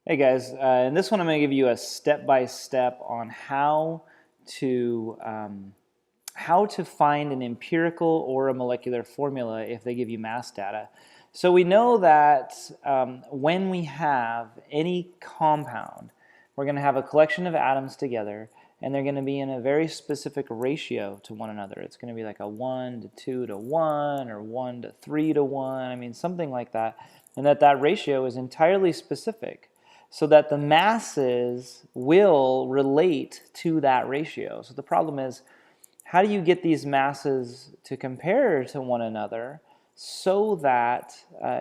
Hey guys, in this one I'm going to give you a step-by-step on how to find an empirical or a molecular formula if they give you mass data. So we know that when we have any compound, we're going to have a collection of atoms together, and they're going to be in a very specific ratio to one another. It's going to be like a 1 to 2 to 1 or 1 to 3 to 1, I mean something like that, and that ratio is entirely specific, so that the masses will relate to that ratio. So the problem is, how do you get these masses to compare to one another so that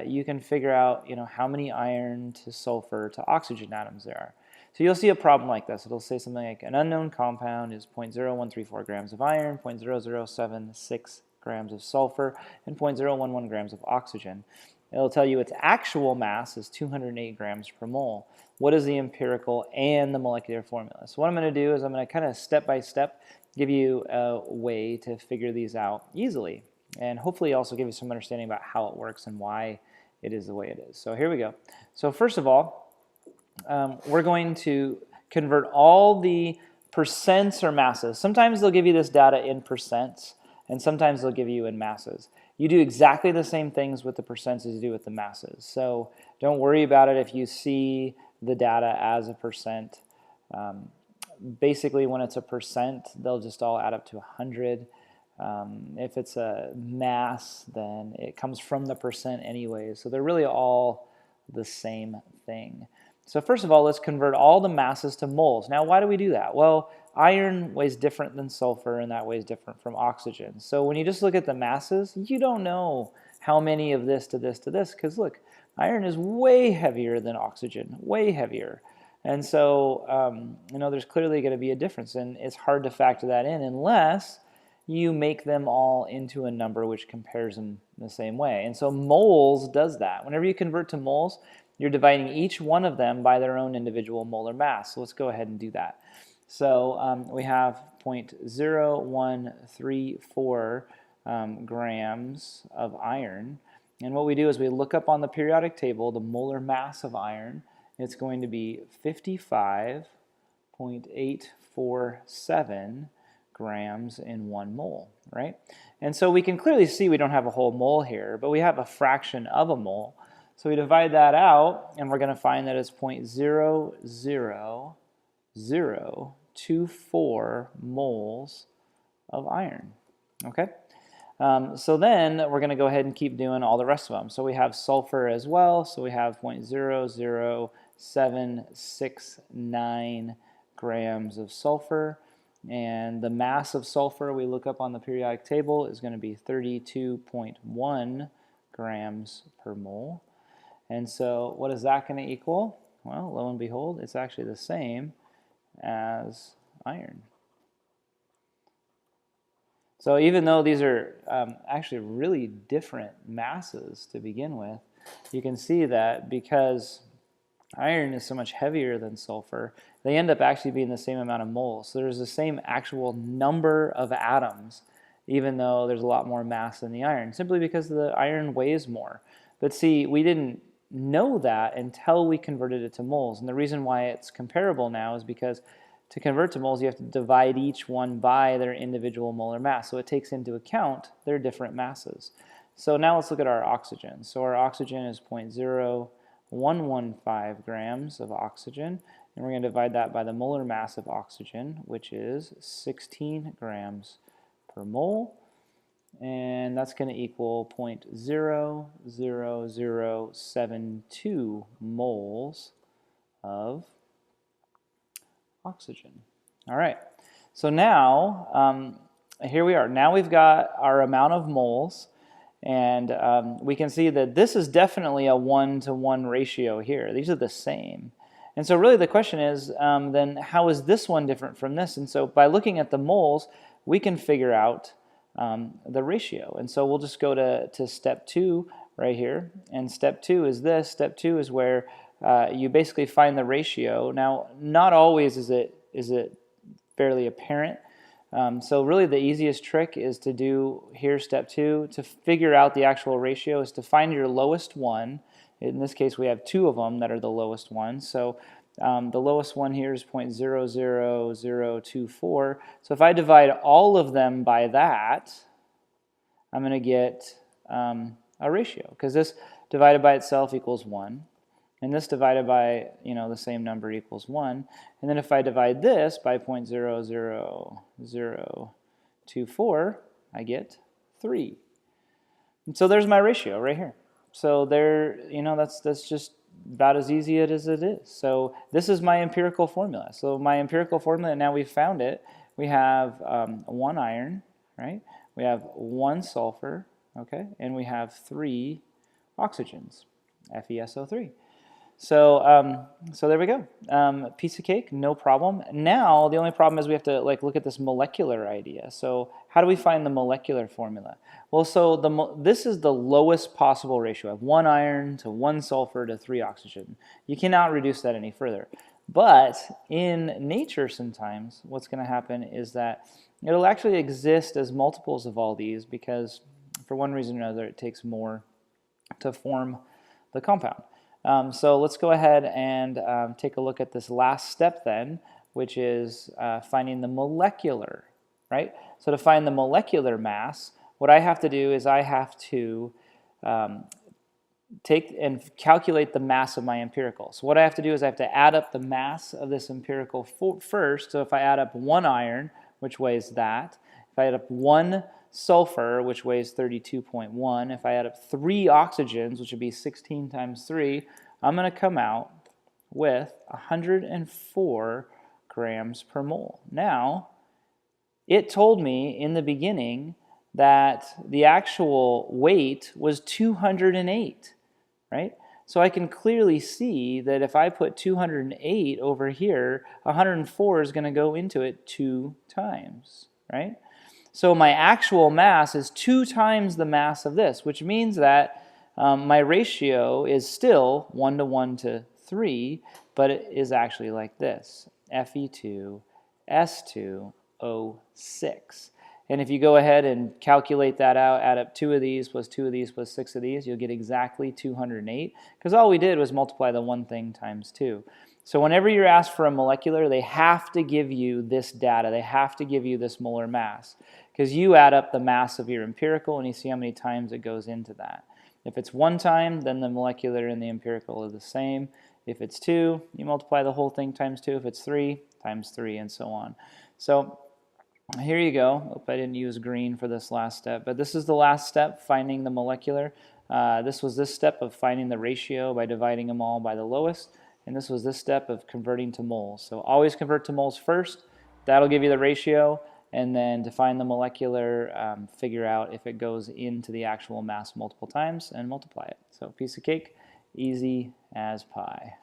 you can figure out, how many iron to sulfur to oxygen atoms there are? So you'll see a problem like this. It'll say something like an unknown compound is 0.0134 grams of iron, 0.0076 grams of sulfur, and 0.011 grams of oxygen. It'll tell you its actual mass is 208 grams per mole. What is the empirical and the molecular formula? So what I'm going to do is I'm going to kind of step by step give you a way to figure these out easily, and hopefully also give you some understanding about how it works and why it is the way it is. So here we go. So first of all, we're going to convert all the percents or masses. Sometimes they'll give you this data in percents, and sometimes they'll give you in masses. You do exactly the same things with the percents as you do with the masses. So don't worry about it if you see the data as a percent. Basically, when it's a percent, they'll just all add up to 100. If it's a mass, then it comes from the percent anyway. So they're really all the same thing. So first of all, let's convert all the masses to moles. Now, why do we do that? Well, iron weighs different than sulfur, and that weighs different from oxygen. So when you just look at the masses, you don't know how many of this to this to this, because look, iron is way heavier than oxygen, way heavier. And so, there's clearly going to be a difference, and it's hard to factor that in unless you make them all into a number which compares them the same way. And so moles does that. Whenever you convert to moles, you're dividing each one of them by their own individual molar mass. So let's go ahead and do that. So we have 0.0134 grams of iron. And what we do is we look up on the periodic table the molar mass of iron. It's going to be 55.847 grams in 1 mole, right? And so we can clearly see we don't have a whole mole here, but we have a fraction of a mole. So we divide that out, and we're going to find that it's 0.00024 moles of iron, okay? So then we're going to go ahead and keep doing all the rest of them. So we have sulfur as well, so we have 0.00769 grams of sulfur, and the mass of sulfur we look up on the periodic table is going to be 32.1 grams per mole. And so what is that going to equal? Well, lo and behold, it's actually the same as iron. So even though these are actually really different masses to begin with, you can see that because iron is so much heavier than sulfur, they end up actually being the same amount of moles. So there's the same actual number of atoms, even though there's a lot more mass than the iron, simply because the iron weighs more. But see, we didn't know that until we converted it to moles. And the reason why it's comparable now is because to convert to moles, you have to divide each one by their individual molar mass. So it takes into account their different masses. So now let's look at our oxygen. So our oxygen is 0.0115 grams of oxygen, and we're going to divide that by the molar mass of oxygen, which is 16 grams per mole, and that's going to equal 0.00072 moles of oxygen. All right, so now here we are. Now we've got our amount of moles, and we can see that this is definitely a 1-to-1 ratio here. These are the same. And so really the question is, then how is this one different from this? And so by looking at the moles, we can figure out the ratio. And so we'll just go to step 2 right here. And step 2 is this. Step 2 is where you basically find the ratio. Now, not always is it fairly apparent. So really the easiest trick is to do here step 2 to figure out the actual ratio is to find your lowest one. In this case, we have two of them that are the lowest ones. So the lowest one here is 0.00024. So if I divide all of them by that, I'm going to get a ratio, because this divided by itself equals 1. And this divided by, the same number equals 1. And then if I divide this by 0.00024, I get 3. And so there's my ratio right here. So there, that's just about as easy as it is. So this is my empirical formula. So my empirical formula, now we've found it. We have 1 iron, right? We have 1 sulfur, okay? And we have 3 oxygens, FeSO3. So so there we go. Piece of cake, no problem. Now the only problem is we have to look at this molecular idea. So how do we find the molecular formula? Well, so this is the lowest possible ratio of 1 iron to 1 sulfur to 3 oxygen. You cannot reduce that any further. But in nature sometimes what's going to happen is that it'll actually exist as multiples of all these, because for one reason or another it takes more to form the compound. So let's go ahead and take a look at this last step then, which is finding the molecular, right? So to find the molecular mass, what I have to do is I have to take and calculate the mass of my empirical. So what I have to do is I have to add up the mass of this empirical first. So if I add up 1 iron, which weighs that, if I add up 1 sulfur, which weighs 32.1, if I add up 3 oxygens, which would be 16 times 3, I'm going to come out with 104 grams per mole. Now, it told me in the beginning that the actual weight was 208, right? So I can clearly see that if I put 208 over here, 104 is going to go into it 2 times, right? So my actual mass is 2 times the mass of this, which means that my ratio is still 1 to 1 to 3, but it is actually like this: Fe2S2O6. And if you go ahead and calculate that out, add up 2 of these plus 2 of these plus 6 of these, you'll get exactly 208, because all we did was multiply the one thing times 2. So whenever you're asked for a molecular, they have to give you this data. They have to give you this molar mass, because you add up the mass of your empirical and you see how many times it goes into that. If it's 1 time, then the molecular and the empirical are the same. If it's 2, you multiply the whole thing times 2. If it's 3, times 3, and so on. So here you go. Hope I didn't use green for this last step, but this is the last step, finding the molecular. This was this step of finding the ratio by dividing them all by the lowest, and this was this step of converting to moles. So always convert to moles first. That'll give you the ratio, and then to find the molecular, figure out if it goes into the actual mass multiple times and multiply it. So piece of cake, easy as pie.